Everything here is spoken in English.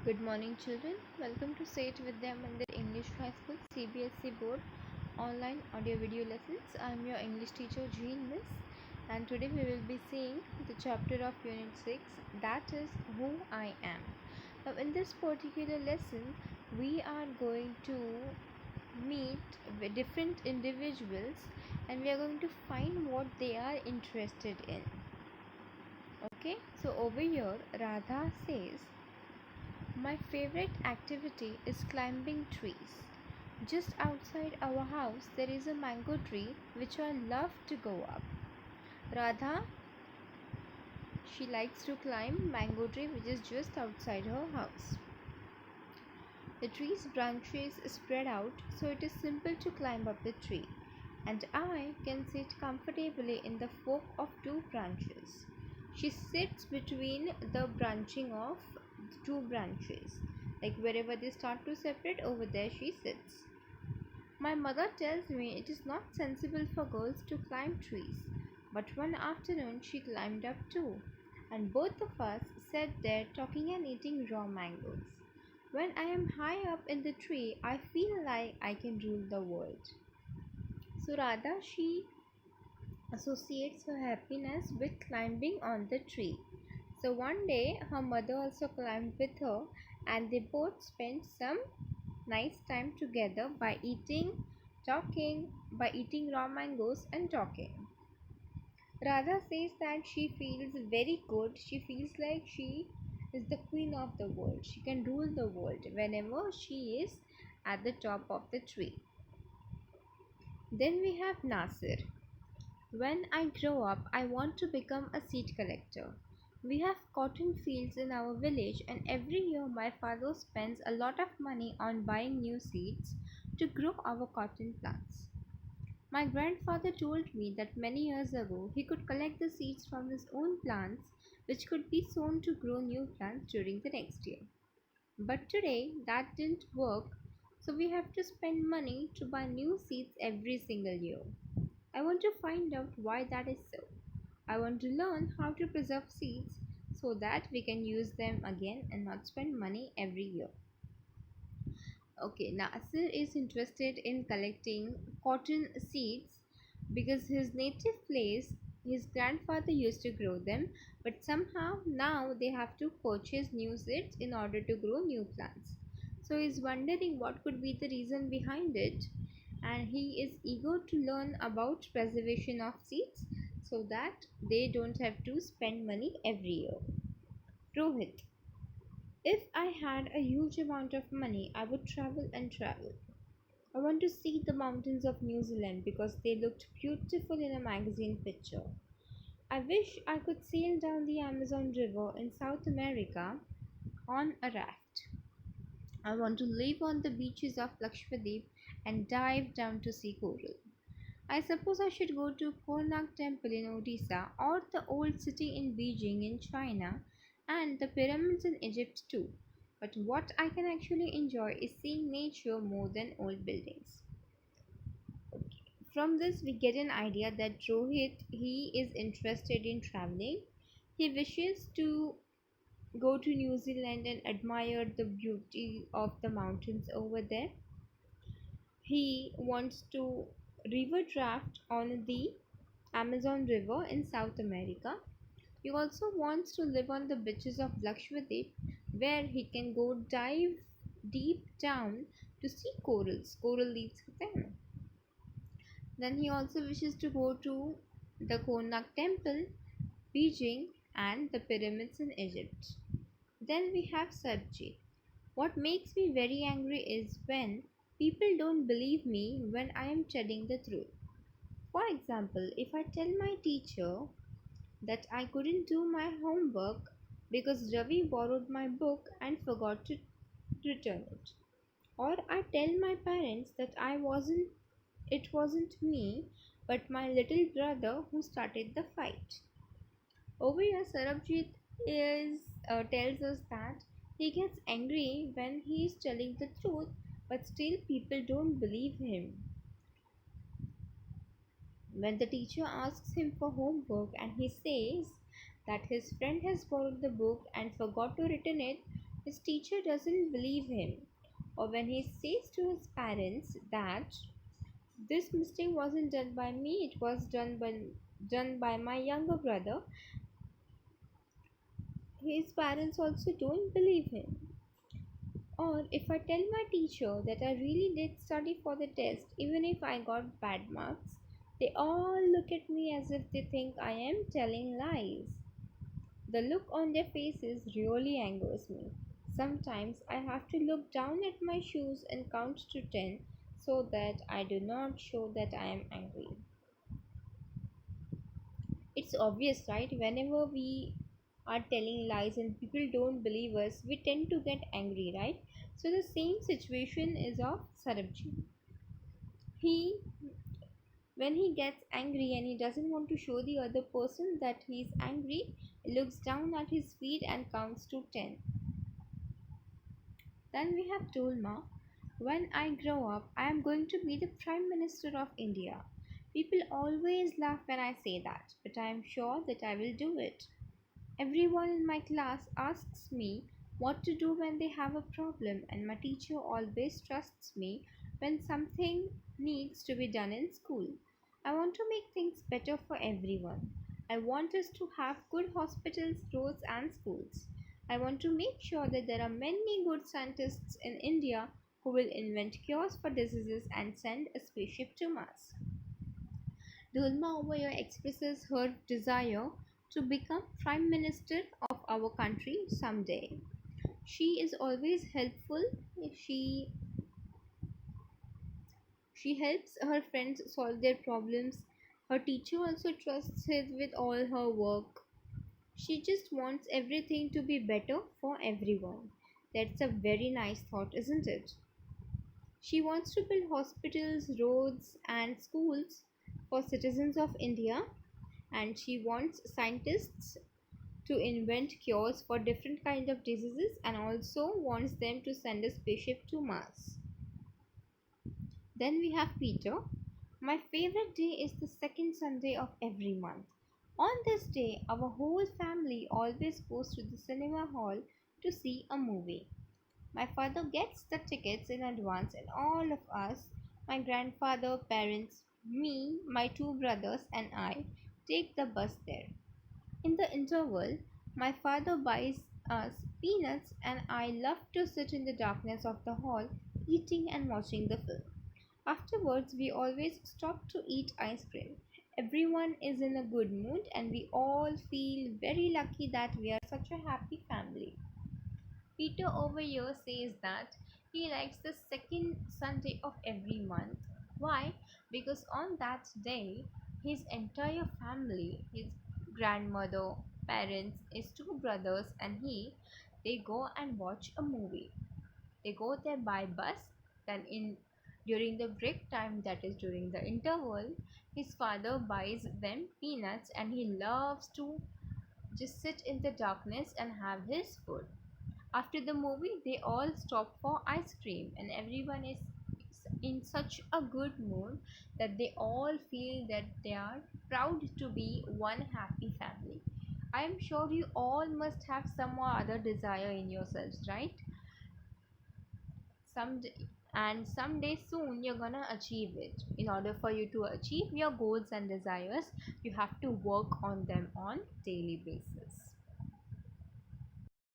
Good morning, children. Welcome to Say It With Them under English High School CBSE Board online audio video lessons. I'm your English teacher, Jean Miss, and today we will be seeing the chapter of Unit 6, that is Who I Am. Now, in this particular lesson, we are going to meet with different individuals and we are going to find what they are interested in. Okay, so over here, Radha says, my favorite activity is climbing trees. Just outside our house, there is a mango tree which I love to go up. Radha, she likes to climb mango tree which is just outside her house. The tree's branches spread out so it is simple to climb up the tree, and I can sit comfortably in the fork of two branches. She sits between the branching of two branches, like wherever they start to separate, over there she sits. My mother tells me it is not sensible for girls to climb trees, but one afternoon she climbed up too, and both of us sat there talking and eating raw mangoes. When I am high up in the tree, I feel like I can rule the world. So Radha, she associates her happiness with climbing on the tree. So one day her mother also climbed with her, and they both spent some nice time together by eating raw mangoes and talking. Radha says that she feels very good. She feels like she is the queen of the world. She can rule the world whenever she is at the top of the tree. Then we have Nasir. When I grow up, I want to become a seed collector. We have cotton fields in our village, and every year my father spends a lot of money on buying new seeds to grow our cotton plants. My grandfather told me that many years ago he could collect the seeds from his own plants, which could be sown to grow new plants during the next year. But today that didn't work, so we have to spend money to buy new seeds every single year. I want to find out why that is so. I want to learn how to preserve seeds so that we can use them again and not spend money every year. Okay, Nasir is interested in collecting cotton seeds because his native place, his grandfather used to grow them, but somehow now they have to purchase new seeds in order to grow new plants. So he's wondering what could be the reason behind it, and he is eager to learn about preservation of seeds so that they don't have to spend money every year. Rohit, if I had a huge amount of money, I would travel and travel. I want to see the mountains of New Zealand because they looked beautiful in a magazine picture. I wish I could sail down the Amazon River in South America on a raft. I want to live on the beaches of Lakshadweep and dive down to see coral. I suppose I should go to Konark Temple in Odisha or the old city in Beijing in China and the pyramids in Egypt too. But what I can actually enjoy is seeing nature more than old buildings. From this we get an idea that Rohit, he is interested in traveling. He wishes to go to New Zealand and admire the beauty of the mountains over there. He wants to river draft on the Amazon River in South America. He also wants to live on the beaches of Lakshadweep where he can go dive deep down to see corals. Coral reefs होते हैं. Then he also wishes to go to the Konark Temple, Beijing, and the pyramids in Egypt. Then we have Sarji. What makes me very angry is when people don't believe me when I am telling the truth. For example, if I tell my teacher that I couldn't do my homework because Ravi borrowed my book and forgot to return it, or I tell my parents that it wasn't me but my little brother who started the fight. Over here, Sarabjit is tells us that he gets angry when he is telling the truth, but still people don't believe him. When the teacher asks him for homework and he says that his friend has borrowed the book and forgot to return it, His teacher doesn't believe him, or when he says to his parents that this mistake wasn't done by me, it was done by my younger brother, his parents also don't believe him. Or if I tell my teacher that I really did study for the test, even if I got bad marks, they all look at me as if they think I am telling lies. The look on their faces really angers me. Sometimes I have to look down at my shoes and count to 10 so that I do not show that I am angry. It's obvious, right? Whenever we are telling lies and people don't believe us, we tend to get angry, right? So the same situation is of Sarabji. He When he gets angry and he doesn't want to show the other person that he is angry, he looks down at his feet and counts to 10. Then we have Dolma. When I grow up, I am going to be the Prime Minister of India. People always laugh when I say that, but I am sure that I will do it. Everyone in my class asks me what to do when they have a problem, and my teacher always trusts me when something needs to be done in school. I want to make things better for everyone. I want us to have good hospitals, roads, and schools. I want to make sure that there are many good scientists in India who will invent cures for diseases and send a spaceship to Mars. Dulma over here expresses her desire to become Prime Minister of our country someday. She is always helpful. She she helps her friends solve their problems. Her teacher also trusts her with all her work. She just wants everything to be better for everyone. That's a very nice thought, isn't it? She wants to build hospitals, roads, and schools for citizens of India, and she wants scientists to invent cures for different kinds of diseases and also wants them to send a spaceship to Mars. Then we have Peter. My favorite day is the second Sunday of every month. On this day, our whole family always goes to the cinema hall to see a movie. My father gets the tickets in advance, and all of us, my grandfather, parents, me, my two brothers, and I, take the bus there. In the interval, my father buys us peanuts, and I love to sit in the darkness of the hall, eating and watching the film. Afterwards, we always stop to eat ice cream. Everyone is in a good mood, and we all feel very lucky that we are such a happy family. Peter over here says that he likes the second Sunday of every month. Why? Because on that day, his entire family, his grandmother, parents, his two brothers, and they go and watch a movie. They go there by bus. Then, in during the break time, that is during the interval, his father buys them peanuts, and he loves to just sit in the darkness and have his food. After the movie, they all stop for ice cream, and everyone is in such a good mood that they all feel that they are proud to be one happy family. I am sure you all must have some or other desire in yourselves, right? Some and someday soon you're gonna achieve it. In order for you to achieve your goals and desires, you have to work on them on daily basis.